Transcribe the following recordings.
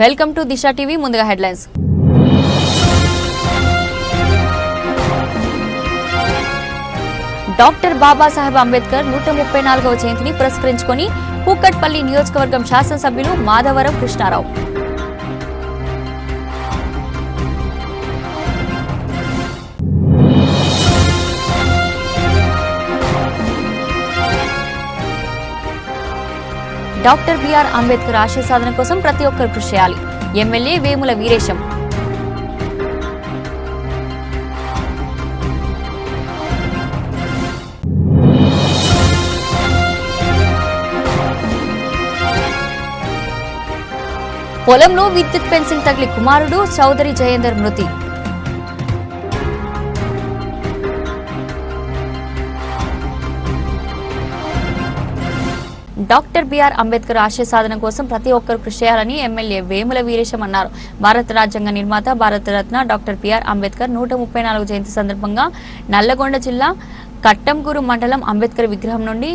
Welcome to Disha TV. ముందుగా headlines. Doctor Babasaheb Ambedkar 134వ జయంతిని పురస్కరించుకొని కూకట్పల్లి నియోజకవర్గం శాసనసభ్యులు మాధవరం కృష్ణారావు. డాక్టర్ బిఆర్ అంబేద్కర్ ఆశయ సాధన కోసం ప్రతి ఒక్కరు కృషి చేయాలి. ఎమ్మెల్యే వేముల వీరేశం. పొలంలో విద్యుత్ ఫెన్సింగ్ తగిలి కుమారుడు చౌదరి జయేందర్ మృతి. డాక్టర్ బిఆర్ అంబేద్కర్ ఆశయ సాధన కోసం ప్రతి ఒక్కరు కృషి చేయాలని ఎమ్మెల్యే వేముల వీరేశం అన్నారు. భారత రాజ్యాంగ నిర్మాత భారతరత్న డాక్టర్ బిఆర్ అంబేద్కర్ 134 జయంతి సందర్భంగా నల్లగొండ జిల్లా కట్టంగూరు మండలం అంబేద్కర్ విగ్రహం నుండి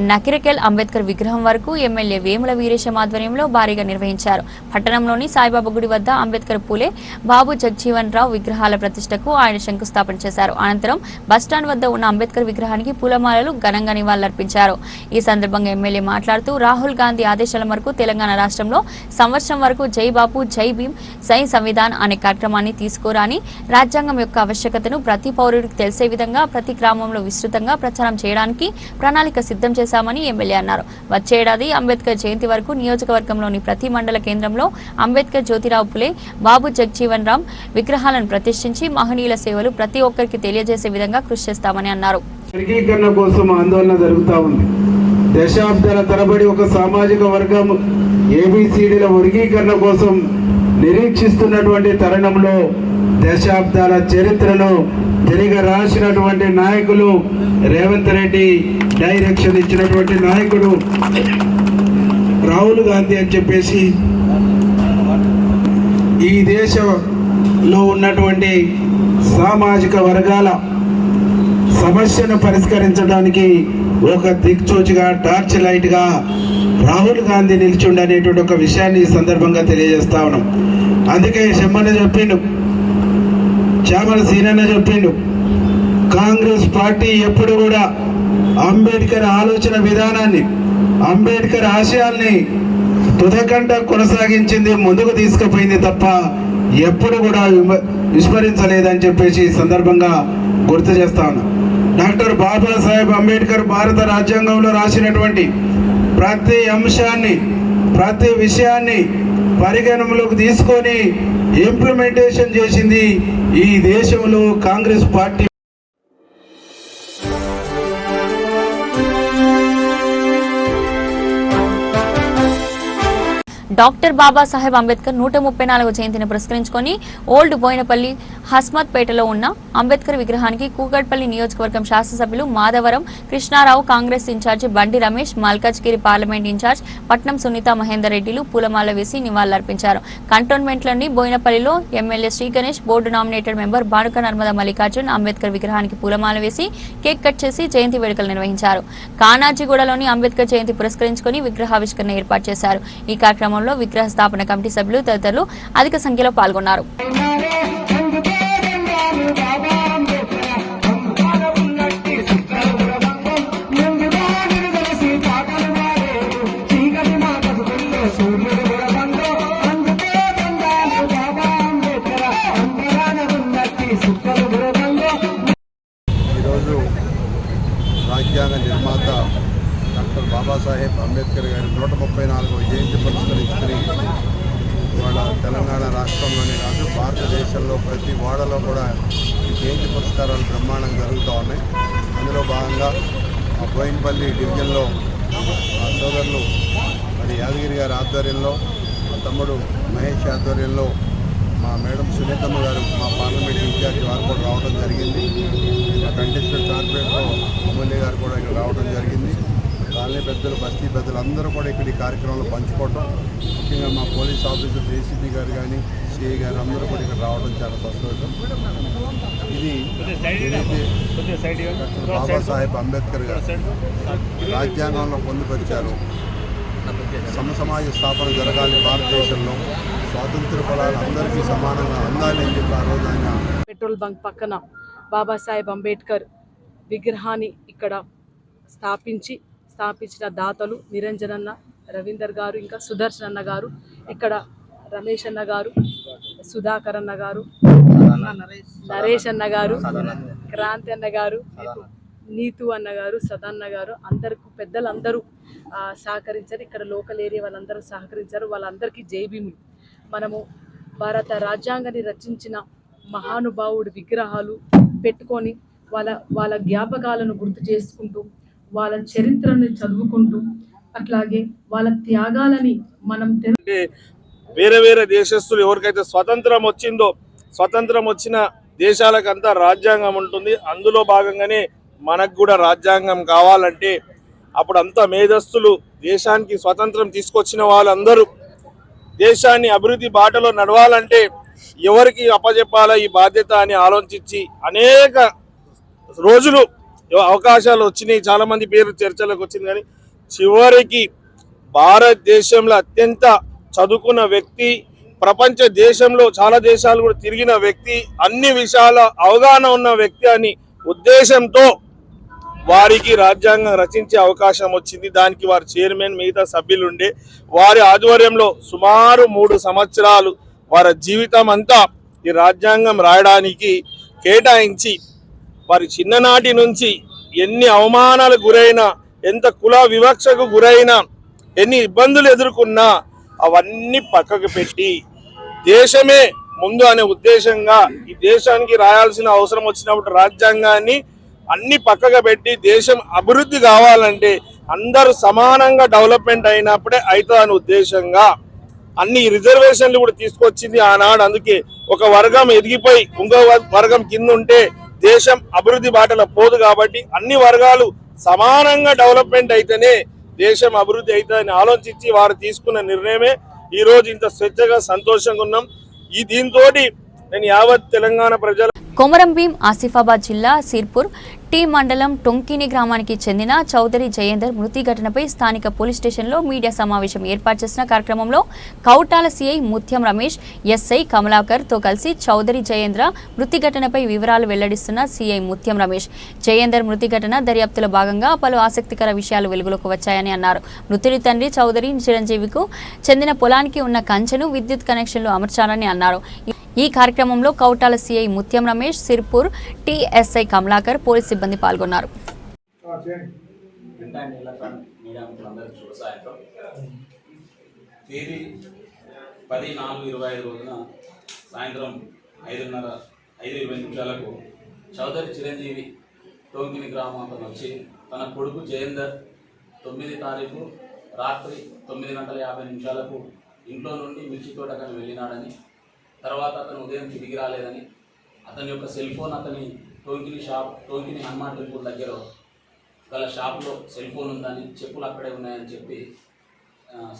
నకిరకెల్ అంబేద్కర్ విగ్రహం వరకు ఎమ్మెల్యే వేముల వీరేశం ఆధ్వర్యంలో భారీగా నిర్వహించారు. పట్టణంలోని సాయిబాబా గుడి వద్ద అంబేద్కర్ పూలే, బాబు జగజీవన్ రావు విగ్రహాల ప్రతిష్టకు ఆయన శంకుస్థాపన చేశారు. అనంతరం బస్టాండ్ వద్ద ఉన్న అంబేద్కర్ విగ్రహానికి పూలమాలలు ఘనంగా నివాళులర్పించారు. ఈ సందర్భంగా ఎమ్మెల్యే మాట్లాడుతూ రాహుల్ గాంధీ ఆదేశాల మేరకు తెలంగాణ రాష్ట్రంలో సంవత్సరం వరకు జై బాపు, జై భీమ్, జై సంవిధాన్ అనే కార్యక్రమాన్ని తీసుకురాని రాజ్యాంగం యొక్క ఆవశ్యకతను ప్రతి పౌరుడికి తెలిసే విధంగా ప్రతి గ్రామంలో విస్తృతంగా ప్రచారం చేయడానికి ప్రణాళిక సిద్ధం చేశామని ఎమ్మెల్యే అన్నారు. వచ్చే ఏడాది అంబేద్కర్ జయంతి వరకు నియోజకవర్గంలోని ప్రతి మండల కేంద్రంలో అంబేద్కర్ జ్యోతిరావు పులే, బాబు జగజీవన్ రామ్ విగ్రహాలను ప్రతిష్ఠించి మహనీయుల సేవలు ప్రతి ఒక్కరికి తెలియజేసే విధంగా కృషి చేస్తామని అన్నారు. వర్గీకరణ కోసం ఆందోళన జరుగుతూ ఉంది. దశాబ్దాల తరబడి ఒక సామాజిక వర్గం ఏబిసిడీల వర్గీకరణ కోసం నిరీక్షిస్తున్నటువంటి తరుణంలో దశాబ్దాల చరిత్రను తిరిగి రాసినటువంటి నాయకులు రేవంత్ రెడ్డి డైరెక్షన్ ఇచ్చినటువంటి నాయకుడు రాహుల్ గాంధీ అని చెప్పేసి ఈ దేశంలో ఉన్నటువంటి సామాజిక వర్గాల సమస్యను పరిష్కరించడానికి ఒక దిక్చూచిగా టార్చ్ లైట్గా రాహుల్ గాంధీ నిల్చుండనేటువంటి ఒక విషయాన్ని ఈ సందర్భంగా తెలియజేస్తా ఉన్నాం. అందుకే చెమ్మన్న చెప్పిండు, చామల సీనన్న చెప్పిండు, కాంగ్రెస్ పార్టీ ఎప్పుడు కూడా అంబేద్కర్ ఆలోచన విధానాన్ని, అంబేద్కర్ ఆశయాల్ని తుదకంట కొనసాగించింది, ముందుకు తీసుకుపోయింది తప్ప ఎప్పుడు కూడా విస్మరించలేదని చెప్పేసి ఈ సందర్భంగా గుర్తు చేస్తా ఉన్నా. డాక్టర్ బాబాసాహెబ్ అంబేద్కర్ భారత రాజ్యాంగంలో రాసినటువంటి ప్రతి అంశాన్ని, ప్రతి విషయాన్ని పరిగణనలోకి తీసుకొని ఇంప్లిమెంటేషన్ చేసింది ఈ దేశంలో కాంగ్రెస్ పార్టీ. డాక్టర్ బాబాసాహెబ్ అంబేద్కర్ 134వ జయంతిని పురస్కరించుకొని ఓల్డ్ బోయినపల్లి హస్మత్పేటలో ఉన్న అంబేద్కర్ విగ్రహానికి కూకట్పల్లి నియోజకవర్గం శాసనసభ్యులు మాధవరం కృష్ణారావు, కాంగ్రెస్ ఇన్ఛార్జి బండి రమేష్, మల్కాజ్గిరి పార్లమెంట్ ఇన్ఛార్జ్ పట్నం సునీత మహేందర్ రెడ్డిలు పూలమాల వేసి నివాళులర్పించారు. కంటోన్మెంట్లోని బోయినపల్లిలో MLA Shri Ganesh, board nominated member Banuka Narmada Mallikarjun Ambedkar విగ్రహానికి పూలమాల వేసి కేక్ కట్ చేసి జయంతి వేడుకలు నిర్వహించారు. కానాజీగూడలోని అంబేద్కర్ జయంతి పురస్కరించుకొని విగ్రహావిష్కరణ ఏర్పాటు చేశారు. ఈ కార్యక్రమంలో విగ్రహ స్థాపన కమిటీ సభ్యులు తదితరులు అధిక సంఖ్యలో పాల్గొన్నారు. ఈరోజు రాజ్యాంగ నిర్మాత డాక్టర్ బాబాసాహెబ్ అంబేద్కర్ గారి 134వ జయంతి పురస్కరించుకుని ఇవాళ తెలంగాణ రాష్ట్రంలోనే కాదు భారతదేశంలో ప్రతి వాడలో కూడా ఈ జయంతి పురస్కారాలు బ్రహ్మాండంగా జరుగుతూ ఉన్నాయి. అందులో భాగంగా ఆ బోయినపల్లి డివిజన్లో ఆ సోదరులు మరి యాదగిరి గారి ఆధ్వర్యంలో, మా తమ్ముడు మహేష్ ఆధ్వర్యంలో, మా మేడం సునీతమ్మ గారు మా పార్లమెంట్ ఇన్ఛార్జి వారు కూడా రావడం జరిగింది. మా కంటెస్టెడ్ కార్పొరేటర్ ఎమ్మెల్యే గారు కూడా ఇక్కడ రావడం జరిగింది. కాలనీ పెద్దలు, బస్తీ పెద్దలు అందరూ కూడా ఇక్కడ ఈ కార్యక్రమంలో పంచుకోవటం, ముఖ్యంగా మా పోలీస్ ఆఫీసర్ ఏసీపీ గారు కానీ సిఐ గారు అందరూ కూడా ఇక్కడ రావడం చాలా సంతోషం. ఇది డాక్టర్ బాబాసాహెబ్ అంబేద్కర్ గారు రాజ్యాంగంలో పొందుపరిచారు. సమసమాజ స్థాపన జరగాలి భారతదేశంలో, స్వాతంత్ర ఫలాలు అందరికీ సమానంగా అందాలి అని చెప్పి ఆ రోజు ఆయన పెట్రోల్ బంక్ పక్కన బాబాసాహెబ్ అంబేద్కర్ విగ్రహాన్ని ఇక్కడ స్థాపించిన దాతలు నిరంజన్ అన్న, రవీందర్ గారు, ఇంకా సుదర్శన్ అన్న గారు, ఇక్కడ రమేష్ అన్న గారు, సుధాకర్ అన్న గారు, నరేష్ అన్న గారు, క్రాంతి అన్న గారు, నీతు అన్న గారు, సదన్న గారు, అందరికీ పెద్దలందరూ సహకరించారు. ఇక్కడ లోకల్ ఏరియా వాళ్ళందరూ సహకరించారు. వాళ్ళందరికీ జై భీములు. మనము భారత రాజ్యాంగాన్ని రచించిన మహానుభావుడి విగ్రహాలు పెట్టుకొని వాళ్ళ జ్ఞాపకాలను గుర్తు చేసుకుంటూ, వాళ్ళ చరిత్రను చదువుకుంటూ, అట్లాగే వాళ్ళ త్యాగాలని మనం వేరే వేరే దేశస్తులు ఎవరికైతే స్వతంత్రం వచ్చిందో, స్వతంత్రం వచ్చిన దేశాలకంతా రాజ్యాంగం ఉంటుంది. అందులో భాగంగానే మనకు కూడా రాజ్యాంగం కావాలంటే అప్పుడు అంతా మేధస్తులు దేశానికి స్వతంత్రం తీసుకొచ్చిన వాళ్ళందరూ దేశాన్ని అభివృద్ధి బాటలో నడవాలంటే ఎవరికి అప్పచెప్పాలా ఈ బాధ్యత అని ఆలోచించి అనేక రోజులు అవకాశాలు వచ్చినాయి. చాలా మంది పేరు చర్చలకు వచ్చింది. కానీ చివరికి భారతదేశంలో అత్యంత చదువుకున్న వ్యక్తి, ప్రపంచ దేశంలో చాలా దేశాలు కూడా తిరిగిన వ్యక్తి, అన్ని విషయాల అవగాహన ఉన్న వ్యక్తి అని ఉద్దేశంతో వారికి రాజ్యాంగం రచించే అవకాశం వచ్చింది. దానికి వారి చైర్మన్, మిగతా సభ్యులుండే వారి ఆధ్వర్యంలో సుమారు 3 సంవత్సరాలు వారి జీవితం అంతా ఈ రాజ్యాంగం రాయడానికి కేటాయించి వారి చిన్ననాటి నుంచి ఎన్ని అవమానాలకు గురైనా, ఎంత కుల వివక్షకు గురైనా, ఎన్ని ఇబ్బందులు ఎదుర్కొన్నా అవన్నీ పక్కకు పెట్టి దేశమే ముందు అనే ఉద్దేశంగా ఈ దేశానికి రాయాల్సిన అవసరం వచ్చినప్పుడు రాజ్యాంగాన్ని అన్ని పక్కగా పెట్టి దేశం అభివృద్ధి కావాలంటే అందరూ సమానంగా డెవలప్మెంట్ అయినప్పుడే అవుతుంది అనే ఉద్దేశంగా అన్ని రిజర్వేషన్లు కూడా తీసుకొచ్చింది ఆనాడు. అందుకే ఒక వర్గం ఎదిగిపోయి ఇంకో వర్గం కింద ఉంటే దేశం అభివృద్ధి బాటలో పోదు. కాబట్టి అన్ని వర్గాలు సమానంగా డెవలప్మెంట్ అయితేనే దేశం అభివృద్ధి అవుతుందని ఆలోచించి వారు తీసుకున్న నిర్ణయమే ఈరోజు ఇంత స్వేచ్ఛగా సంతోషంగా ఉన్నాం. దీంతో నేను యావత్ తెలంగాణ ప్రజల కొమరం భీం ఆసిఫాబాద్ జిల్లా సిర్పూర్ టీ మండలం టొంకిని గ్రామానికి చెందిన చౌదరి జయేందర్ మృతి ఘటనపై స్థానిక పోలీస్ స్టేషన్లో మీడియా సమావేశం ఏర్పాటు చేసిన కార్యక్రమంలో కౌటాల సిఐ ముత్యం రమేష్, ఎస్ఐ కమలాకర్తో కలిసి చౌదరి జయేంద్ర మృతి ఘటనపై వివరాలు వెల్లడిస్తున్న సిఐ ముత్యం రమేష్, జయేందర్ మృతి ఘటన దర్యాప్తులో భాగంగా పలు ఆసక్తికర విషయాలు వెలుగులోకి వచ్చాయని అన్నారు. మృతుడి తండ్రి చౌదరి చిరంజీవికు చెందిన పొలానికి ఉన్న కంచెను విద్యుత్ కనెక్షన్లు అమర్చాలని అన్నారు. ఈ కార్యక్రమంలో కౌటాల సిఐ ముత్యం రమేష్, సిర్పూర్ టీఎస్ఐ కమలాకర్, పోలీస్ సిబ్బంది పాల్గొన్నారు. తేదీ 10/4/25 రోజున సాయంత్రం 5:20 చౌదరి చిరంజీవి టోంకిని గ్రామానికి వచ్చి తన కొడుకు జయేందర్ 9 తారీఖు రాత్రి 9:50 ఇంట్లో నుండి మిర్చి తోటకని వెళ్ళినాడని, తర్వాత అతను ఉదయం తిరిగి రాలేదని, అతని యొక్క సెల్ ఫోన్ అతని టోంకిని హనుమాన్ టెంపుల్ దగ్గర గల షాప్లో సెల్ ఫోన్ ఉందని, చెప్పులు అక్కడే ఉన్నాయని చెప్పి,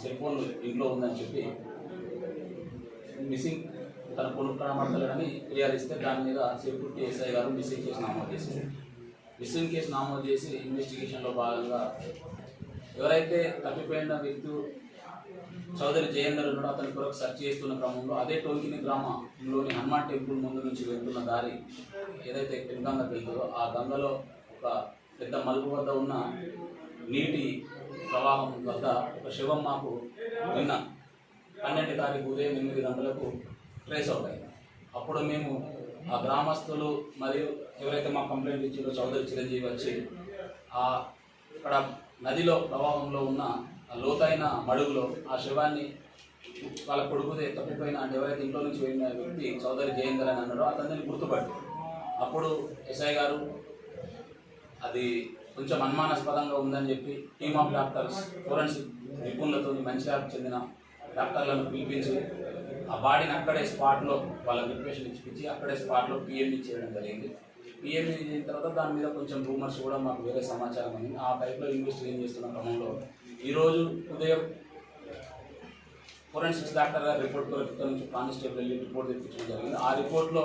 సెల్ ఫోన్ ఇంట్లో ఉందని చెప్పి మిస్సింగ్ తన కొడుకు కనబడతలేడని ఫిర్యాదు ఇస్తే దాని మీద సిర్పూర్ టీఎస్ఐ గారు మిస్సింగ్ కేసు నమోదు చేశారు. మిస్సింగ్ కేసు నమోదు చేసి ఇన్వెస్టిగేషన్లో భాగంగా ఎవరైతే తప్పిపోయిన వ్యక్తి చౌదరి జయేందర్ ఉన్నాడు అతని కొరకు సెర్చ్ చేస్తున్న క్రమంలో అదే టోంకిని గ్రామంలోని హనుమాన్ టెంపుల్ ముందు నుంచి వెళ్తున్న దారి ఏదైతే పెనుగంగ వెళ్తుందో ఆ గంగలో ఒక పెద్ద మలుపు వద్ద ఉన్న నీటి ప్రవాహం వద్ద ఒక శవం మాకు నిన్న 12 తారీఖు ఉదయం 8 గంటలకు ట్రేస్ అవుట్ అయింది. అప్పుడు మేము ఆ గ్రామస్తులు మరియు ఎవరైతే మా కంప్లైంట్ ఇచ్చారో చౌదరి చిరంజీవి వచ్చి అక్కడ నదిలో ప్రవాహంలో ఉన్న లోతైన మడుగులో ఆ శవాన్ని వాళ్ళ కొడుకుదే తప్పిపోయిన అంటే ఎవరైతే ఇంట్లో నుంచి వెళ్ళిన వ్యక్తి చౌదరి జయేందర్ అని అన్నాడో అతన్ని గుర్తుపట్టి అప్పుడు ఎస్ఐ గారు అది కొంచెం అనుమానాస్పదంగా ఉందని చెప్పి టీమ్ ఆఫ్ డాక్టర్స్ ఫోరెన్సిక్ నిపుణులతో మంచిర్యాలకు చెందిన డాక్టర్లను పిలిపించి ఆ బాడీని అక్కడే స్పాట్లో వాళ్ళ రిక్వెషన్ ఇచ్చి అక్కడే స్పాట్లో పిఎంఈ చేయడం జరిగింది. పిఎంఈ చేసిన తర్వాత దాని మీద కొంచెం రూమర్స్ కూడా మాకు వేరే సమాచారం ఉంది. ఆ టైప్లో ఇన్వెస్టిగేషన్ చేస్తున్న క్రమంలో ఈరోజు ఉదయం ఫోరెన్సిక్స్ డాక్టర్ గారు రిపోర్ట్ ఇక్కడ నుంచి కానిస్టేబుల్ వెళ్ళి రిపోర్ట్ తెప్పించడం జరిగింది. ఆ రిపోర్ట్లో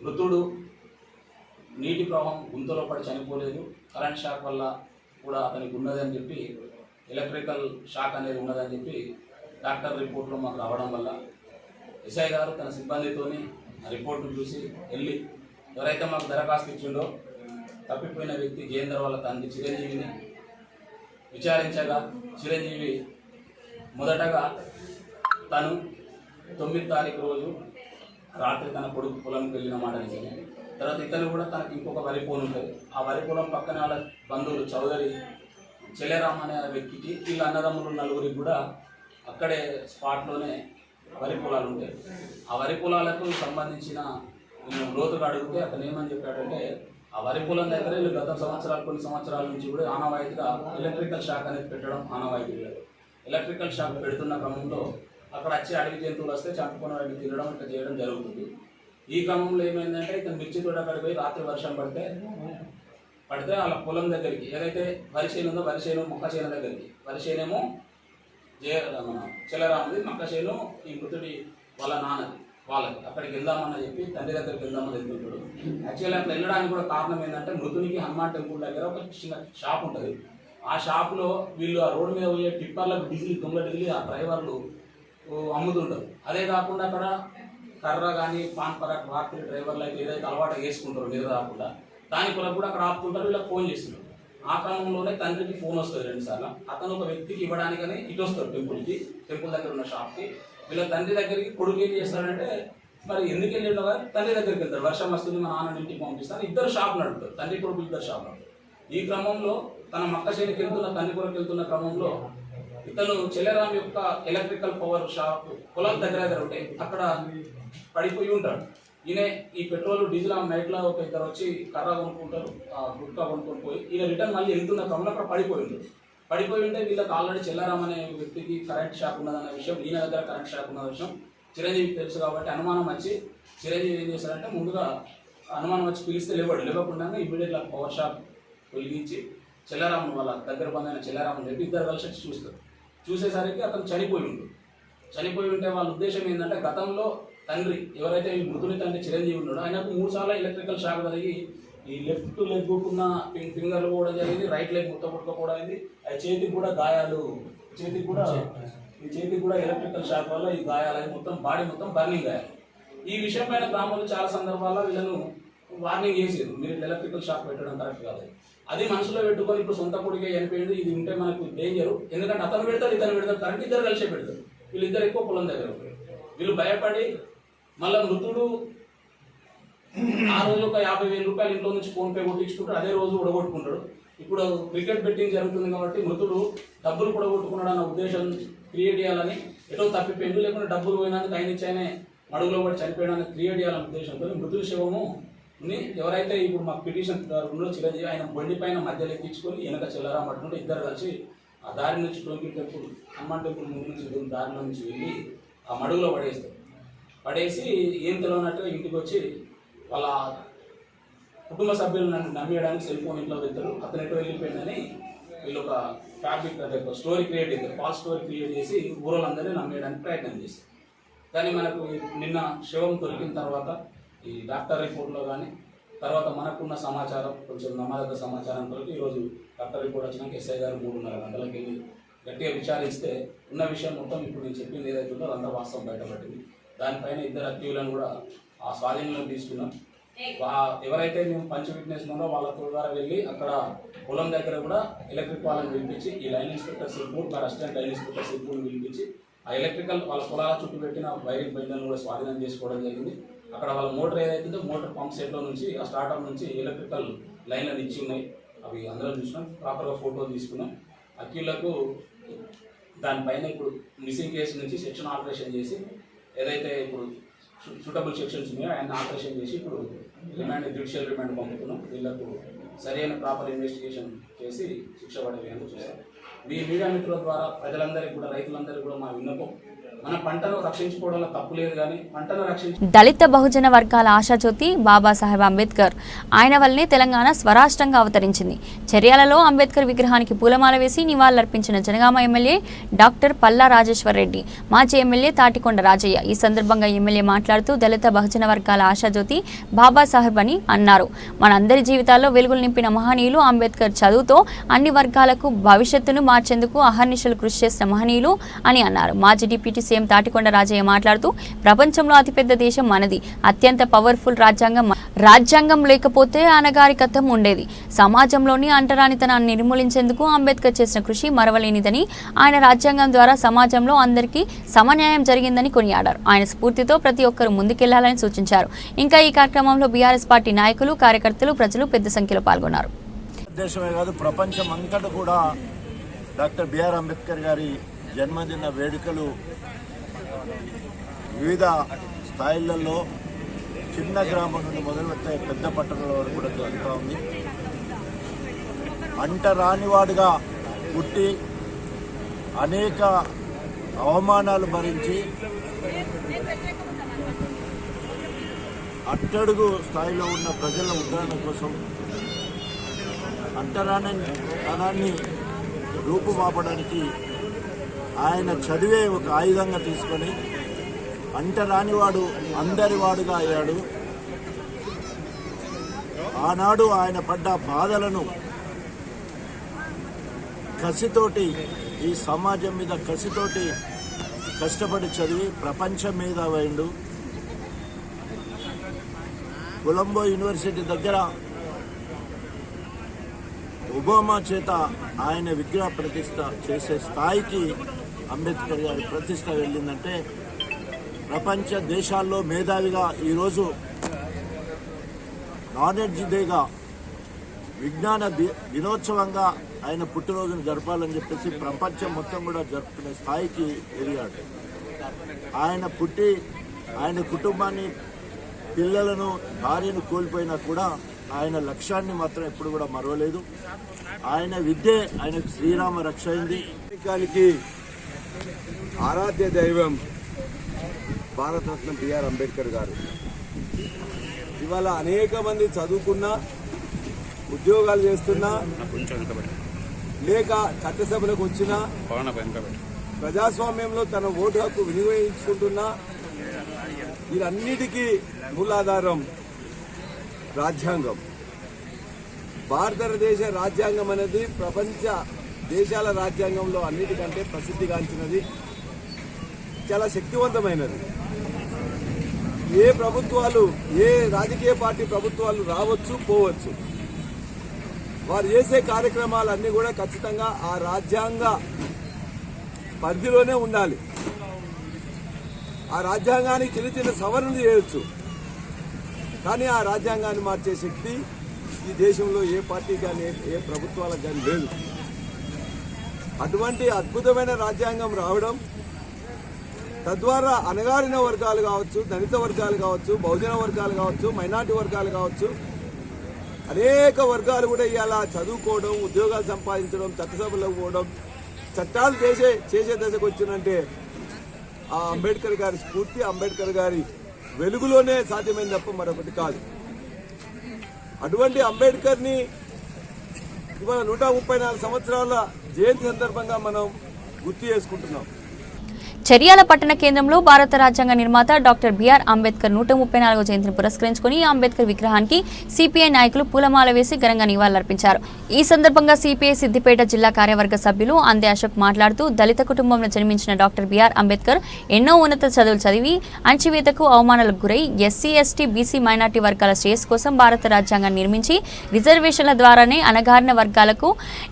మృతుడు నీటి ప్రవాహం గుంతలో పడి చనిపోలేదు, కరెంట్ షాక్ వల్ల కూడా అతనికి ఉన్నదని చెప్పి, ఎలక్ట్రికల్ షాక్ అనేది ఉన్నదని చెప్పి డాక్టర్ రిపోర్ట్లో మాకు రావడం వల్ల ఎస్ఐ గారు తన సిబ్బందితోని రిపోర్టు చూసి వెళ్ళి ఎవరైతే మాకు దరఖాస్తు ఇచ్చిండో తప్పిపోయిన వ్యక్తి జయేందర్ వాళ్ళ తండ్రి చిరంజీవిని విచారించగా చిరంజీవి మొదటగా తను 9 తారీఖు రోజు రాత్రి తన కొడుకు పొలంకి వెళ్ళిన మాట నిజమే. తర్వాత ఇతను కూడా తనకి ఇంకొక వరి పొలం ఉంటుంది. ఆ వరి పొలం పక్కన వాళ్ళ బంధువులు చౌదరి చెల్లెరామ్ అనే వ్యక్తికి వీళ్ళ అన్నదమ్ములు నలుగురికి కూడా అక్కడే స్పాట్లోనే వరి పొలాలు ఉంటాయి. ఆ వరి పొలాలకు సంబంధించిన లోతుగా అడిగితే అతను ఏమని చెప్పాడంటే ఆ వరి పొలం దగ్గర వీళ్ళు గత కొన్ని సంవత్సరాల నుంచి కూడా ఆనవాయితీగా ఎలక్ట్రికల్ షాక్ అనేది పెట్టడం ఆనవాయితీగా. ఎలక్ట్రికల్ షాక్ పెడుతున్న క్రమంలో అక్కడ వచ్చి అడవి జంతువులు వస్తే చంపుకొని వాటిని తినడం ఇట్లా చేయడం జరుగుతుంది. ఈ క్రమంలో ఏమైందంటే ఇతను మిర్చి తోట అక్కడికి పోయి రాత్రి వర్షం పడితే వాళ్ళ పొలం దగ్గరికి ఏదైతే వరి చేను ఉందో వరి చేను మొక్క చేను దగ్గరికి వరి చేనేమో మన చెల్లరాముది, మొక్క చేను ఈ మృతుడి వాళ్ళ నాన్నది వాళ్ళకి అక్కడికి వెళ్దామని చెప్పి తండ్రి దగ్గరికి వెళ్దామని వెళ్తుంటాడు. యాక్చువల్లీ అట్లా వెళ్ళడానికి కూడా కారణం ఏంటంటే మృతునికి హనుమాన్ టెంపుల్ దగ్గర ఒక చిన్న షాప్ ఉంటుంది. ఆ షాపులో వీళ్ళు ఆ రోడ్డు మీద పోయే టిప్పర్లకు డీజిల్ దొంగ డీజిల్ ఆ డ్రైవర్లు అమ్ముతుంటారు. అదే కాకుండా అక్కడ కర్ర కానీ పాన్ పరాక్ రాత్రి డ్రైవర్లు అయితే ఏదైతే అలవాటు వేసుకుంటారో నిద్ర రాకుండా దాని కొరకు కూడా అక్కడ ఆపుతుంటారు. వీళ్ళకి ఫోన్ చేస్తున్నారు. ఆ క్రమంలోనే తండ్రికి ఫోన్ వస్తుంది 2 సార్లు. అతను ఒక వ్యక్తికి ఇవ్వడానికని ఇటు వస్తాడు టెంపుల్ దగ్గర ఉన్న షాప్కి. వీళ్ళ తండ్రి దగ్గరికి కొడుకు ఏం చేస్తాడంటే మరి ఎందుకు వెళ్ళిన వారు తండ్రి దగ్గరికి వెళ్తాడు. వర్షం వస్తుంది మా నాన్న ఇంటికి పంపిస్తాను. ఇద్దరు షాప్ నడుపుతారు, తండ్రి కొడుకు ఇద్దరు షాప్ నడుపుతారు. ఈ క్రమంలో తన మక్క చేనికి వెళ్తున్న తండ్రి కొరకు వెళ్తున్న క్రమంలో ఇతను చెల్లెరామ్ యొక్క ఎలక్ట్రికల్ పవర్ షాప్ పొలాల దగ్గర ఉంటాయి, అక్కడ పడిపోయి ఉంటాడు. ఈయన ఈ పెట్రోల్ డీజిల్ ఆ నైట్లో ఒక ఇద్దరు వచ్చి కర్ర కొనుక్కుంటారు, గుట్కా కొనుక్కొని పోయి ఈయన రిటర్న్ మళ్ళీ వెళ్తున్న క్రమంలో అక్కడ పడిపోయి ఉంటే వీళ్ళకి ఆల్రెడీ చెల్లారాం అనే వ్యక్తికి కరెంట్ షాక్ ఉన్నదన్న విషయం, ఈయన దగ్గర కరెంట్ షాక్ ఉన్న విషయం చిరంజీవికి తెలుసు. కాబట్టి అనుమానం వచ్చి చిరంజీవి ఏం చేశారంటే ముందుగా అనుమానం వచ్చి పిలిస్తే లేవకుండా ఇమ్మీడియట్గా పవర్ షాక్ వెలిగించి చెల్లారామును వాళ్ళ దగ్గర బంధైన చెల్లారాముని చెప్పి ఇద్దరు కలిసి చూస్తారు. చూసేసరికి అతను చనిపోయి ఉంటే వాళ్ళ ఉద్దేశం ఏంటంటే గతంలో తండ్రి ఎవరైతే ఈ మృతుని తండ్రి చిరంజీవి ఉన్నాడో ఆయనకు 3 సార్లు ఎలక్ట్రికల్ షాక్ జరిగి ఈ లెఫ్ట్ లెగ్ ఉన్న ఫింగర్లు కూడా జరిగింది, రైట్ లెగ్ ముట్టకపోవడం అయింది. అది చేతికి కూడా గాయాలు, చేతికి కూడా ఎలక్ట్రికల్ షాక్ వల్ల ఈ గాయాలు మొత్తం బాడీ మొత్తం బర్నింగ్ గాయాలు. ఈ విషయం పైన గ్రామంలో చాలా సందర్భాల్లో వీళ్ళను వార్నింగ్ చేసేది, మీరు ఎలక్ట్రికల్ షాక్ పెట్టడం కరెక్ట్ కాదు. అది మనసులో పెట్టుకొని ఇప్పుడు సొంత కొడుకే చనిపోయింది, ఇది ఉంటే మనకు డేంజరు, ఎందుకంటే అతను పెడతాడు ఇతను పెడతాడు, కరెంట్ ఇద్దరు కలిసే పెడతారు. వీళ్ళిద్దరు ఎక్కువ పొలం దగ్గర ఉంటారు. వీళ్ళు భయపడి మళ్ళీ మృతుడు ఆ రోజు ఒక 50,000 రూపాయలు ఇంట్లో నుంచి ఫోన్పే కొట్టించుకుంటాడు, అదే రోజు ఉడగొట్టుకుంటాడు. ఇప్పుడు క్రికెట్ బెట్టింగ్ జరుగుతుంది కాబట్టి మృతుడు డబ్బులు కూడగొట్టుకున్నాడు అన్న ఉద్దేశం క్రియేట్ చేయాలని ఎటో తప్పిపోయిండు, లేకుంటే డబ్బులు పోయినందుకు ఆయన ఇచ్చాయనే మడుగులో కూడా చనిపోయడానికి క్రియేట్ చేయాలనే ఉద్దేశంతో మృతుడి శవము ఎవరైతే ఇప్పుడు మాకు పిటిషన్ రెండో చిరంజీవి ఆయన బండి పైన మధ్యలో ఎక్కించుకొని వెనక చెల్లారాం పట్టుకుంటే ఇద్దరు కలిసి ఆ దారి నుంచి టోంకి టెంపుల్ హనుమాన్ టెంపుల్ ముందు నుంచి దారిలో నుంచి వెళ్ళి ఆ మడుగులో పడేసి ఏం తెలియనట్టుగా ఇంటికి వచ్చి వాళ్ళ కుటుంబ సభ్యులు నన్ను నమ్మేయడానికి సెల్ ఫోన్ ఇంట్లో వెళ్తారు, అతను ఎటు వెళ్ళిపోయిందని వీళ్ళు ఒక ఫ్యాబ్రిక్ అదే స్టోరీ క్రియేట్ చేస్తారు, ఫాల్స్ స్టోరీ క్రియేట్ చేసి ఊరోళ్ళందరినీ నమ్మేయడానికి ప్రయత్నం చేస్తారు. కానీ మనకు నిన్న శవం దొరికిన తర్వాత ఈ డాక్టర్ రిపోర్ట్లో కానీ తర్వాత మనకున్న సమాచారం కొంచెం నమ్మదగ్గ సమాచారం కొరకు ఈరోజు డాక్టర్ రిపోర్ట్ వచ్చినాక ఎస్ఐ గారు 3:30 గంటలకు వెళ్ళి గట్టిగా విచారిస్తే ఉన్న విషయం మొత్తం ఇప్పుడు నేను చెప్పింది ఏదైతే ఉందో అదంతా వాస్తవం బయటపడింది. దానిపైన ఇద్దరు అక్యూలను కూడా ఆ స్వాధీనంలో తీసుకున్నాం. ఎవరైతే మేము పంచ విట్నెస్ ఉన్నారో వాళ్ళ ద్వారా వెళ్ళి అక్కడ పొలం దగ్గర కూడా ఎలక్ట్రిక్ వాళ్ళని పిలిపించి ఈ లైన్ ఇన్స్పెక్టర్ సిర్పూర్ మరి అసిస్టెంట్ లైన్ ఇన్స్పెక్టర్ సిర్పూర్ని పిలిపించి ఆ ఎలక్ట్రికల్ వాళ్ళ పొలాల చుట్టూ పెట్టిన వైరింగ్ బైండర్ను కూడా స్వాధీనం చేసుకోవడం జరిగింది. అక్కడ వాళ్ళ మోటార్ ఏదైతుందో మోటార్ పంప్ సెట్లో నుంచి ఆ స్టార్టర్ నుంచి ఎలక్ట్రికల్ లైన్లను ఇచ్చి ఉన్నాయి, అవి అందరం చూసినాం, ప్రాపర్గా ఫోటోలు తీసుకున్నాం. అక్యూలకు దానిపైన ఇప్పుడు మిస్సింగ్ కేసు నుంచి సెక్షన్ ఆపరేషన్ చేసి ఏదైతే ఇప్పుడు సూటబుల్ సెక్షన్స్ ఉన్నాయో ఆయన ఆపరేషన్ చేసి ఇప్పుడు జ్యుడిషియల్ రిమాండ్ పంపుతున్నాం. వీళ్ళకు సరైన ప్రాపర్ ఇన్వెస్టిగేషన్ చేసి శిక్ష పడే విధంగా చూస్తాం. మీ మీడియా మిత్రుల ద్వారా ప్రజలందరికీ కూడా రైతులందరికీ కూడా మా విన్నపం, మన పంటను రక్షించుకోవడంలో తప్పు లేదు, కానీ పంటను దళిత బహుజన వర్గాల ఆశాజ్యోతి బాబాసాహెబ్ అంబేద్కర్ ఆయన వల్లనే తెలంగాణ స్వరాష్ట్రంగా అవతరించింది. చర్యాలలో అంబేద్కర్ విగ్రహానికి పూలమాల వేసి నివాళులర్పించిన జనగామ ఎమ్మెల్యే డాక్టర్ పల్లా రాజేశ్వర్ రెడ్డి, మాజీ ఎమ్మెల్యే తాటికొండ రాజయ్య. ఈ సందర్భంగా ఎమ్మెల్యే మాట్లాడుతూ దళిత బహుజన వర్గాల ఆశాజ్యోతి బాబాసాహెబ్ అని అన్నారు. మనందరి జీవితాల్లో వెలుగులు నింపిన మహనీయులు అంబేద్కర్ చదువుతో అన్ని వర్గాలకు భవిష్యత్తును మార్చేందుకు అహర్నిశలు కృషి చేసిన మహనీయులు అని అన్నారు. మాజీ డిప్యూటీ సీఎం తాటికొండ రాజయ్య మాట్లాడుతూ ప్రపంచంలో అతిపెద్ద దేశం మనది, అత్యంత పవర్ఫుల్ రాజ్యాంగం లేకపోతే అనగారికత్వం ఉండేది. సమాజంలోని అంటరానితనాన్ని నిర్మూలించేందుకు అంబేద్కర్ చేసిన కృషి మరవలేనిదని, ఆయన రాజ్యాంగం ద్వారా సమాజంలో అందరికీ సమన్యాయం జరిగిందని కొనియాడారు. ఆయన స్ఫూర్తితో ప్రతి ఒక్కరూ ముందుకెళ్లాలని సూచించారు. ఇంకా ఈ కార్యక్రమంలో బీఆర్ఎస్ పార్టీ నాయకులు, కార్యకర్తలు, ప్రజలు పెద్ద సంఖ్యలో పాల్గొన్నారు. దేశమే కాదు ప్రపంచం అంతటా కూడా డాక్టర్ బిఆర్ అంబేద్కర్ గారి జన్మదిన వేడుకలు వివిధ స్థాయిలలో చిన్న గ్రామం నుండి మొదలుపెట్టే పెద్ద పట్టణాల వరకు కూడా జరుగుతూ ఉంది. అంటరానివాడుగా పుట్టి అనేక అవమానాలు భరించి అట్టడుగు స్థాయిలో ఉన్న ప్రజల ఉద్ధరణ కోసం అంటరానితనాన్ని రూపుమాపడానికి ఆయన చదివే ఒక ఆయుధంగా తీసుకొని అంటరానివాడు అందరివాడుగా అయ్యాడు. ఆనాడు ఆయన పడ్డ బాధలను కసితోటి, ఈ సమాజం మీద కసితోటి కష్టపడి చదివి ప్రపంచం మీద పోయిండు. కొలంబో యూనివర్సిటీ దగ్గర ఒబామా చేత ఆయన విగ్రహ ప్రతిష్ట చేసే స్థాయికి అంబేద్కర్ గారి ప్రతిష్ట వెళ్ళిందంటే ప్రపంచ దేశాల్లో మేధావిగా ఈరోజు నాలెడ్జ్ డేగా విజ్ఞాన దినోత్సవంగా ఆయన పుట్టినరోజును జరపాలని చెప్పేసి ప్రపంచం మొత్తం కూడా జరుపుకునే స్థాయికి ఎదిగాడు. ఆయన పుట్టి ఆయన కుటుంబాన్ని, పిల్లలను, భార్యను కోల్పోయినా కూడా ఆయన లక్ష్యాన్ని మాత్రం ఎప్పుడు కూడా మరవలేదు. ఆయన విద్యే ఆయనకు శ్రీరామ రక్ష అయింది. ఆరాధ్య దైవం భారతరత్న బిఆర్ అంబేద్కర్ గారు. ఇవాళ అనేక మంది చదువుకున్నా, ఉద్యోగాలు చేస్తున్నా, లేక చట్టసభలకు వచ్చినా, ప్రజాస్వామ్యంలో తన ఓటు హక్కు వినియోగించుకుంటున్నా, వీరన్నిటికీ మూలాధారం రాజ్యాంగం. భారతదేశ రాజ్యాంగం అనేది ప్రపంచ దేశాల రాజ్యాంగంలో అన్నిటికంటే ప్రసిద్ధిగాంచినది, చాలా శక్తివంతమైనది. ఏ ప్రభుత్వాలు, ఏ రాజకీయ పార్టీ ప్రభుత్వాలు రావచ్చు, పోవచ్చు, వారు చేసే కార్యక్రమాలన్నీ కూడా ఖచ్చితంగా ఆ రాజ్యాంగ పరిధిలోనే ఉండాలి. ఆ రాజ్యాంగానికి చిన్న చిన్న సవరణలు చేయొచ్చు, కానీ ఆ రాజ్యాంగాన్ని మార్చే శక్తి ఈ దేశంలో ఏ పార్టీ కానీ ఏ ప్రభుత్వాలకు కానీ లేదు. అటువంటి అద్భుతమైన రాజ్యాంగం రావడం, తద్వారా అణగారిన వర్గాలు కావచ్చు, దళిత వర్గాలు కావచ్చు, బహుజన వర్గాలు కావచ్చు, మైనార్టీ వర్గాలు కావచ్చు, అనేక వర్గాలు కూడా ఇవాళ చదువుకోవడం, ఉద్యోగాలు సంపాదించడం, చట్టసభలకు పోవడం, చట్టాలు చేసే దశకు వచ్చినంటే ఆ అంబేద్కర్ గారి స్ఫూర్తి, అంబేద్కర్ గారి వెలుగులోనే సాధ్యమైంది తప్ప మరొకటి కాదు. అటువంటి అంబేద్కర్ని ఇవాళ 134 సంవత్సరాల జయంతి సందర్భంగా మనం గుర్తు చేసుకుంటున్నాం. చర్యాల పట్టణ కేంద్రంలో భారత రాజ్యాంగ నిర్మాత డాక్టర్ బిఆర్ అంబేద్కర్ 134వ జయంతిని పురస్కరించుకుని అంబేద్కర్ విగ్రహానికి సిపిఐ నాయకులు పూలమాల వేసి ఘనంగా నివాళులర్పించారు. ఈ సందర్భంగా సిపిఐ సిద్దిపేట జిల్లా కార్యవర్గ సభ్యులు అందే అశోక్ మాట్లాడుతూ దళిత కుటుంబంలో జన్మించిన డాక్టర్ బిఆర్ అంబేద్కర్ ఎన్నో ఉన్నత చదువులు చదివి అణచివేతకు, అవమానాలకు గురై ఎస్సీ, ఎస్టీ, బీసీ, మైనార్టీ వర్గాల శ్రేయస్ కోసం భారత రాజ్యాంగాన్ని నిర్మించి రిజర్వేషన్ల ద్వారానే అణగారిన వర్గాలకు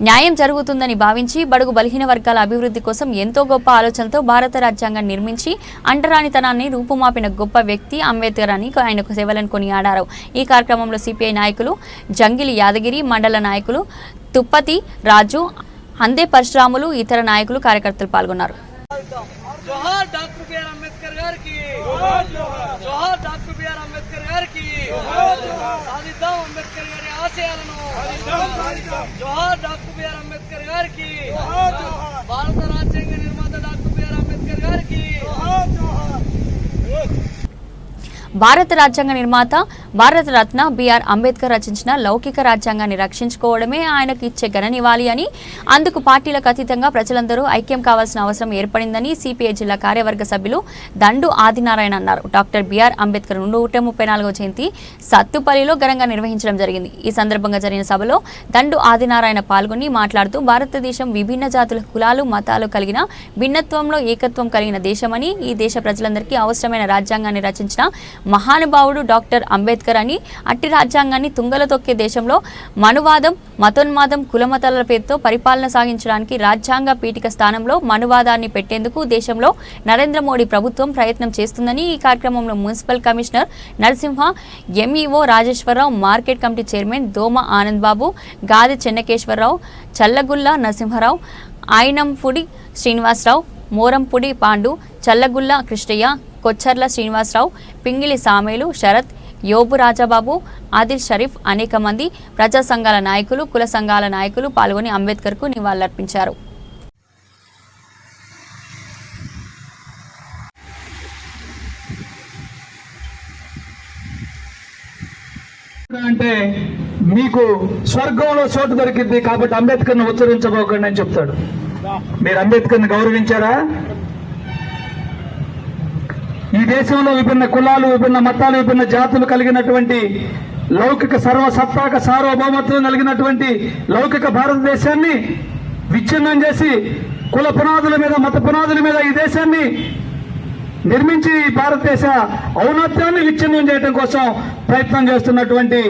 న్యాయం జరుగుతుందని భావించి బడుగు బలహీన వర్గాల అభివృద్ధి కోసం ఎంతో గొప్ప ఆలోచనతో భారత రాజ్యాంగాన్ని నిర్మించి అంటరానితనాన్ని రూపుమాపిన గొప్ప వ్యక్తి అంబేద్కర్ అని ఆయనకు సేవలను కొనియాడారు. ఈ కార్యక్రమంలో సిపిఐ నాయకులు జంగిలి యాదగిరి, మండల నాయకులు తుప్పతి రాజు, అందే పరశురాములు, ఇతర నాయకులు, కార్యకర్తలు పాల్గొన్నారు. జోహార్ డాక్టర్ బిఆర్ అంబేద్కర్ గారికి, జోహార్ డాక్టర్ బిఆర్ అంబేద్కర్ గారికి, సాధిద్దాం అంబేద్కర్ గారి ఆశయాలను, జోహార్ డాక్టర్ బిఆర్ అంబేద్కర్ గారికి, భారత రాజ్యాంగ నిర్మాత డాక్టర్ బిఆర్ అంబేద్కర్ గారికి. భారత రాజ్యాంగ నిర్మాత భారతరత్న బిఆర్ అంబేద్కర్ రచించిన లౌకిక రాజ్యాంగాన్ని రక్షించుకోవడమే ఆయనకు ఇచ్చే ఘననివాళి అని, అందుకు పార్టీలకు అతీతంగా ప్రజలందరూ ఐక్యం కావాల్సిన అవసరం ఏర్పడిందని సిపిఐ జిల్లా కార్యవర్గ సభ్యులు దండు ఆదినారాయణ అన్నారు. డాక్టర్ బిఆర్ అంబేద్కర్ 134వ జయంతి సత్తుపల్లిలో ఘనంగా నిర్వహించడం జరిగింది. ఈ సందర్భంగా జరిగిన సభలో దండు ఆదినారాయణ పాల్గొని మాట్లాడుతూ భారతదేశం విభిన్న జాతుల, కులాలు, మతాలు కలిగిన భిన్నత్వంలో ఏకత్వం కలిగిన దేశమని, ఈ దేశ ప్రజలందరికీ అవసరమైన రాజ్యాంగాన్ని రచించిన మహానుభావుడు డాక్టర్ అంబేద్కర్ అని, అట్టి రాజ్యాంగాన్ని తుంగలో తొక్కే దేశంలో మనువాదం, మతోన్మాదం, కులమతాల పేరుతో పరిపాలన సాగించడానికి రాజ్యాంగ పీఠిక స్థానంలో మనువాదాన్ని పెట్టేందుకు దేశంలో నరేంద్ర మోడీ ప్రభుత్వం ప్రయత్నం చేస్తుందని, ఈ కార్యక్రమంలో municipal commissioner Narasimha, MEO Rajeswararao, market committee chairman Doma Anand బాబు, గాది చెన్నకేశ్వరరావు, చల్లగుల్ల నరసింహరావు, ఆయనంపుడి శ్రీనివాసరావు, మోరంపుడి పాండు, చల్లగుల్ల కృష్ణయ్య, కొచ్చర్ల శ్రీనివాసరావు, పింగిలి సామేలు, శరత్, యోబు రాజాబాబు, ఆదిల్ షరీఫ్ అనేక మంది ప్రజా సంఘాల నాయకులు, కుల సంఘాల నాయకులు పాల్గొని అంబేద్కర్కు నివాళులర్పించారు. అంటే మీకు స్వర్గంలో చోటు దొరికింది కాబట్టి అంబేద్కర్ని ఉచ్చరించబోకండి అని చెప్తాడు. మీరు అంబేద్కర్ని గౌరవించారా? ఈ దేశంలో విభిన్న కులాలు, విభిన్న మతాలు, విభిన్న జాతులు కలిగినటువంటి లౌకిక సర్వసత్తాక సార్వభౌమత్వం కలిగినటువంటి లౌకిక భారతదేశాన్ని విచ్ఛిన్నం చేసి కుల పునాదుల మీద, మత పునాదుల మీద ఈ దేశాన్ని నిర్మించి భారతదేశ ఔన్నత్యాన్ని విచ్ఛిన్నం చేయడం కోసం ప్రయత్నం చేస్తున్నటువంటి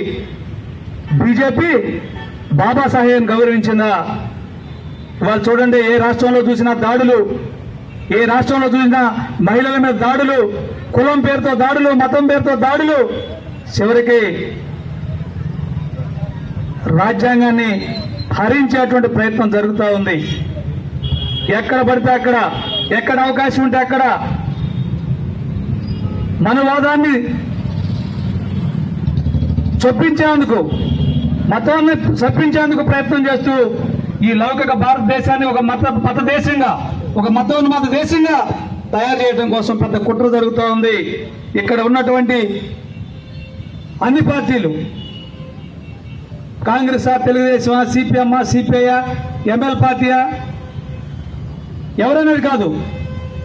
బీజేపీ బాబాసాహెబ్ని గౌరవించిందా? వాళ్ళు చూడండి, ఏ రాష్ట్రంలో చూసినా దాడులు, ఏ రాష్ట్రంలో చూసినా మహిళల మీద దాడులు, కులం పేరుతో దాడులు, మతం పేరుతో దాడులు, చివరికి రాజ్యాంగాన్ని హరించేటువంటి ప్రయత్నం జరుగుతూ ఉంది. ఎక్కడ పడితే అక్కడ, ఎక్కడ అవకాశం ఉంటే అక్కడ మనవాదాన్ని చొప్పించేందుకు, మతాన్ని చొప్పించేందుకు ప్రయత్నం చేస్తూ ఈ లౌకిక భారతదేశాన్ని ఒక మత దేశంగా, ఒక మతోన్మాద దేశంగా తయారు చేయడం కోసం పెద్ద కుట్ర జరుగుతూ ఉంది. ఇక్కడ ఉన్నటువంటి అన్ని పార్టీలు, Congress, Telugu Desam, CPM, CPI, ML పార్టీయా, ఎవరనేది కాదు,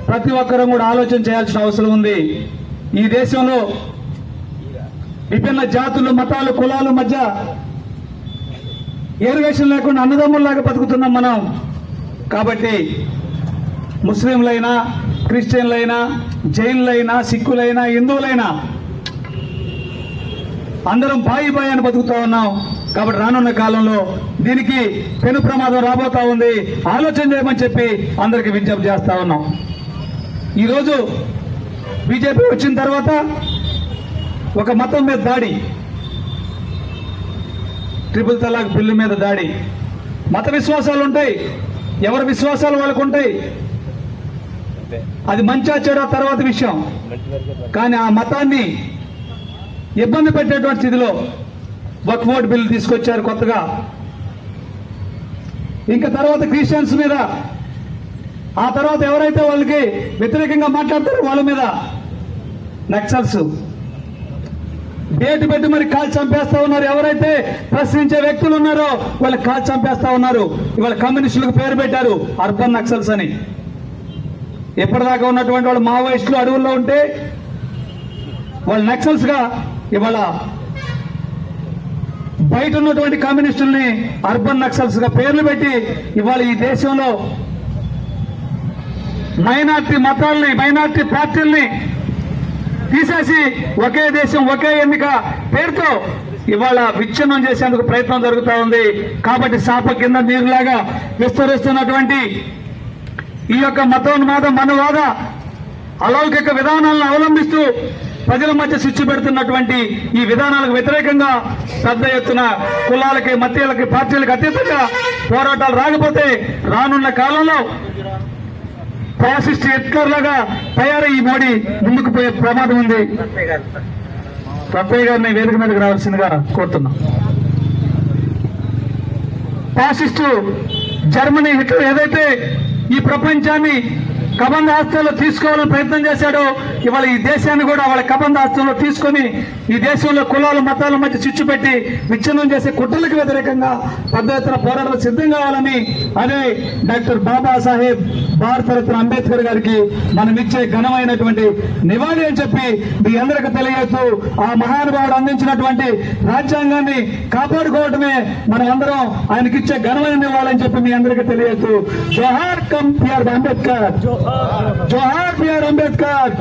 ప్రతి ఒక్కరూ కూడా ఆలోచన చేయాల్సిన అవసరం ఉంది. ఈ దేశంలో విభిన్న జాతులు, మతాలు, కులాల మధ్య ఏరువేషం లేకుండా అన్నదమ్ముల్లాగా బతుకుతున్నాం మనం. కాబట్టి ముస్లింలైనా, క్రిస్టియన్లైనా, జైన్లైనా, సిక్కులైనా, హిందువులైనా అందరం బాయి బాయి అని బతుకుతా ఉన్నాం. కాబట్టి రానున్న కాలంలో దీనికి పెను ప్రమాదం రాబోతా ఉంది. ఆలోచన చేయమని చెప్పి అందరికీ విజ్ఞప్తి చేస్తా ఉన్నాం. ఈరోజు బీజేపీ వచ్చిన తర్వాత ఒక మతం మీద దాడి, ట్రిపుల్ తలాక్ బిల్లు మీద దాడి. మత విశ్వాసాలు ఉంటాయి, ఎవరి విశ్వాసాలు వాళ్ళకు ఉంటాయి, అది మంచా చెడా తర్వాత విషయం. కానీ ఆ మతాన్ని ఇబ్బంది పెట్టేటువంటి స్థితిలో వక్ఫ్ బోర్డు బిల్లు తీసుకొచ్చారు కొత్తగా. ఇంకా తర్వాత క్రిస్టియన్స్ మీద, ఆ తర్వాత ఎవరైతే వాళ్ళకి వ్యతిరేకంగా మాట్లాడతారో వాళ్ళ మీద నక్సల్స్ డేట్ పెట్టి మరి కాల్చి చంపేస్తా ఉన్నారు. ఎవరైతే ప్రశ్నించే వ్యక్తులు ఉన్నారో వాళ్ళకి కాల్చి చంపేస్తా ఉన్నారు. ఇవాళ కమ్యూనిస్టులకు పేరు పెట్టారు అర్బన్ నక్సల్స్ అని. ఎప్పటిదాకా ఉన్నటువంటి వాళ్ళు మావోయిస్టులు అడవుల్లో ఉంటే వాళ్ళు నక్సల్స్ గా ఇవాళ బయట ఉన్నటువంటి కమ్యూనిస్టుల్ని అర్బన్ నక్సల్స్ గా పేర్లు పెట్టి ఇవాళ ఈ దేశంలో మైనార్టీ మతాల్ని, మైనార్టీ పార్టీల్ని తీసేసి ఒకే దేశం ఒకే ఎన్నిక పేరుతో ఇవాళ విచ్ఛిన్నం చేసేందుకు ప్రయత్నం జరుగుతూ ఉంది. కాబట్టి శాప కింద నీరులాగా విస్తరిస్తున్నటువంటి ఈ యొక్క మతోన్మాద, మనువాద, అలౌకిక విధానాలను అవలంబిస్తూ ప్రజల మధ్య శిక్ష పెడుతున్నటువంటి ఈ విధానాలకు వ్యతిరేకంగా పెద్ద ఎత్తున కులాలకి, మతాలకి, పార్టీలకు అతీతంగా పోరాటాలు రాకపోతే రానున్న కాలంలో ఫ్యాసిస్ట్ హిట్లర్ లాగా తయారై ఈ మోడీ ముందుకు పోయే ప్రమాదం ఉంది. ప్రత్యేక గారిని వేదిక మీదకి రావాల్సిందిగా కోరుతున్నాం. ఫ్యాసిస్టు జర్మనీ హిట్లర్ ఏదైతే ఈ ప్రపంచాన్ని కబంధ హస్తంలో తీసుకోవాలని ప్రయత్నం చేశాడు. ఇవాళ ఈ దేశాన్ని కూడా వాళ్ళ కబంధ హస్తంలో తీసుకొని ఈ దేశంలో కులాల మతాల మధ్య చిచ్చు పెట్టి విచ్ఛిన్నం చేసే కుట్రలకు వ్యతిరేకంగా పెద్ద ఎత్తున పోరాటం సిద్ధం కావాలని అదే డాక్టర్ బాబాసాహెబ్ భారతరత్న అంబేద్కర్ గారికి మనం ఇచ్చే ఘనమైనటువంటి నివాళి అని చెప్పి మీ అందరికీ తెలియజేస్తూ ఆ మహానుభావుడు అందించినటువంటి రాజ్యాంగాన్ని కాపాడుకోవటమే మనం అందరం ఆయనకిచ్చే ఘనమైన నివాళి అని చెప్పి మీ అందరికీ తెలియజేస్తూ జోహార్ కమ్ బిఆర్ అంబేద్కర్, జోహార్ బిఆర్ అంబేద్కర్.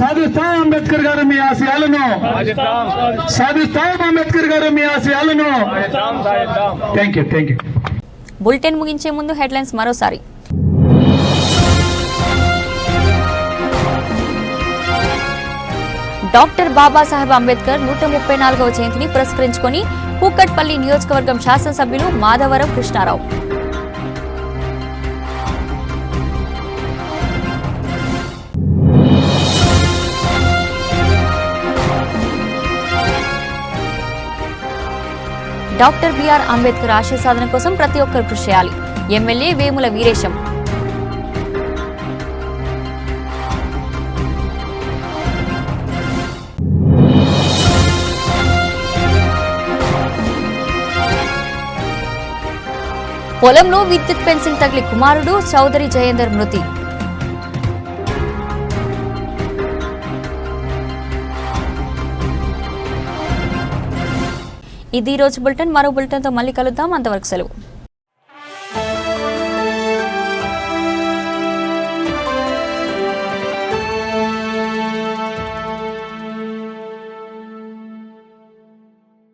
సాధిస్తాం అంబేద్కర్ గారు మీ ఆశయాలను, సాధిస్తాం అంబేద్కర్ గారు మీ ఆశయాలను. Thank you. బులెటిన్ ముగించే ముందు హెడ్లైన్స్ మరోసారి. డాక్టర్ బాబాసాహెబ్ అంబేద్కర్ 134వ జయంతిని పురస్కరించుకొని కూకట్పల్లి నియోజకవర్గం శాసనసభ్యులు మాధవరం కృష్ణారావు. డాక్టర్ బిఆర్ అంబేద్కర్ ఆశయ సాధన కోసం ప్రతి ఒక్కరు కృషి చేయాలి. ఎమ్మెల్యే వేముల వీరేశం. పొలంలో విద్యుత్ ఫెన్సింగ్ తగిలి కుమారుడు చౌదరి జయేందర్ మృతి. ఇది ఈ రోజు బులెటిన్. మరో బులెటిన్తో మళ్ళీ కలుద్దాం. అంతవరకు సెలవు.